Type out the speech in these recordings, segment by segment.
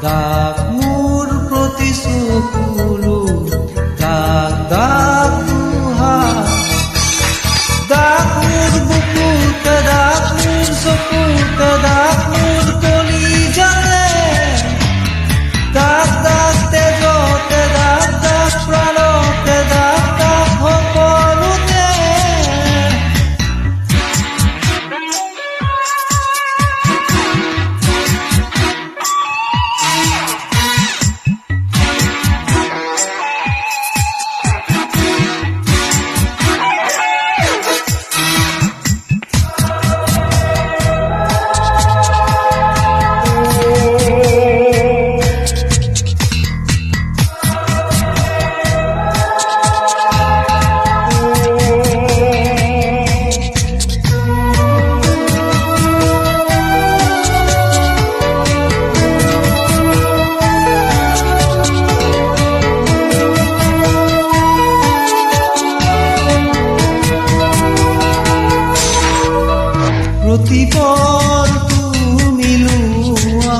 দাগ মোৰ প্ৰতি চকুলো দাগ দাগ দুহাৰ দাগ মোৰ বুকুতে দাগ মোৰ চকুতে দাগ মোৰ কলিজাতে দাগ দাগ তেজতে দাগ দাগ প্ৰাণতে দাগ দাগ সকলোতে প্ৰতিপল তুমি লোৱা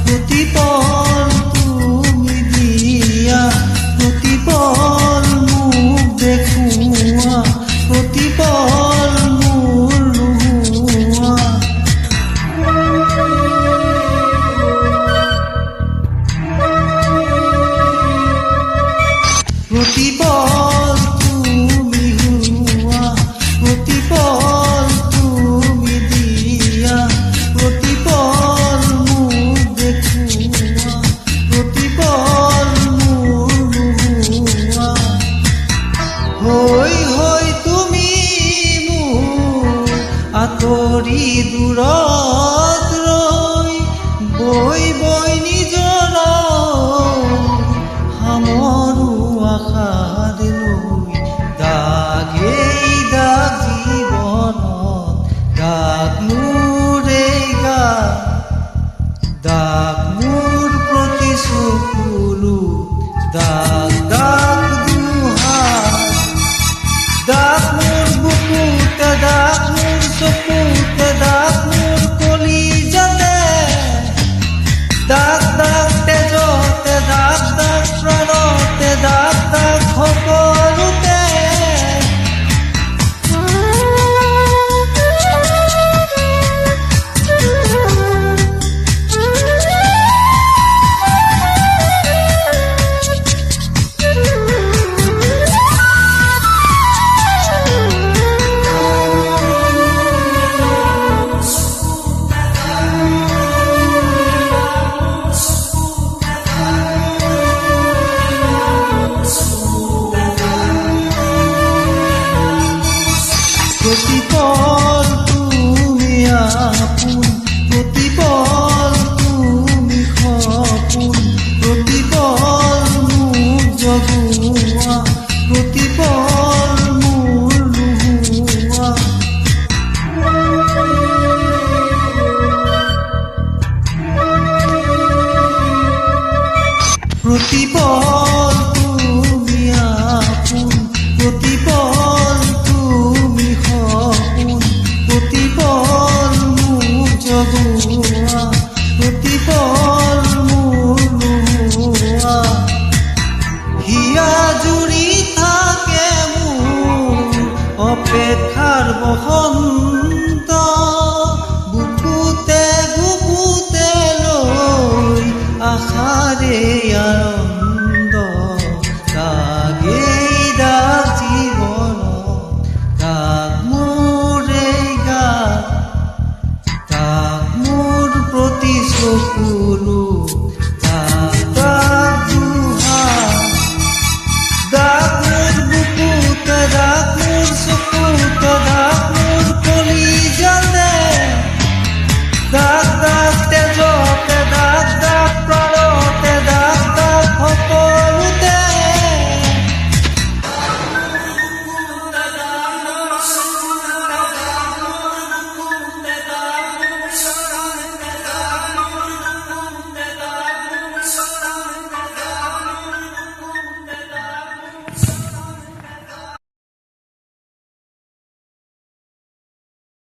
প্ৰতিপল তুমি দিয়া প্ৰতিপল মোক দেখুওৱা প্ৰতিপল মোৰ নোহোৱা প্ৰতিপল তুমি হোৱা প্ৰতিপল আঁতৰি দূৰত ৰৈ বৈ বৈ নিজৰ সামৰো আশাত লৈ দাগেই দাগ জীৱনত দাগ মোৰে গাত দাগ মোৰ প্ৰতি চকুলো দাগ দাগ দুহাৰ দাগ মোৰ বুকুতে দাগ মোৰ চকুতে দাগ মোৰ কলিজাতে দাগ দাগ তেজতে দাগ দাগ প্ৰাণতে দাগ দাগ সকলোতে প্ৰতিপল তুমি আপোন প্ৰতিপল তুমি সপোন প্ৰতিপল মোক জগোৱা প্ৰতিপল মোৰ নোহোৱা প্ৰতিপল তুমি আপোন প্ৰতিপল তুমি সপোন প্ৰতিপল মোক জগোৱা প্ৰতিপল মোৰ নোহোৱা হিয়া জুৰি থাকে মোৰ অপেক্ষাৰ বসন্ত বুকুতে বুকুতে লৈ আশাৰে আৰম্ভ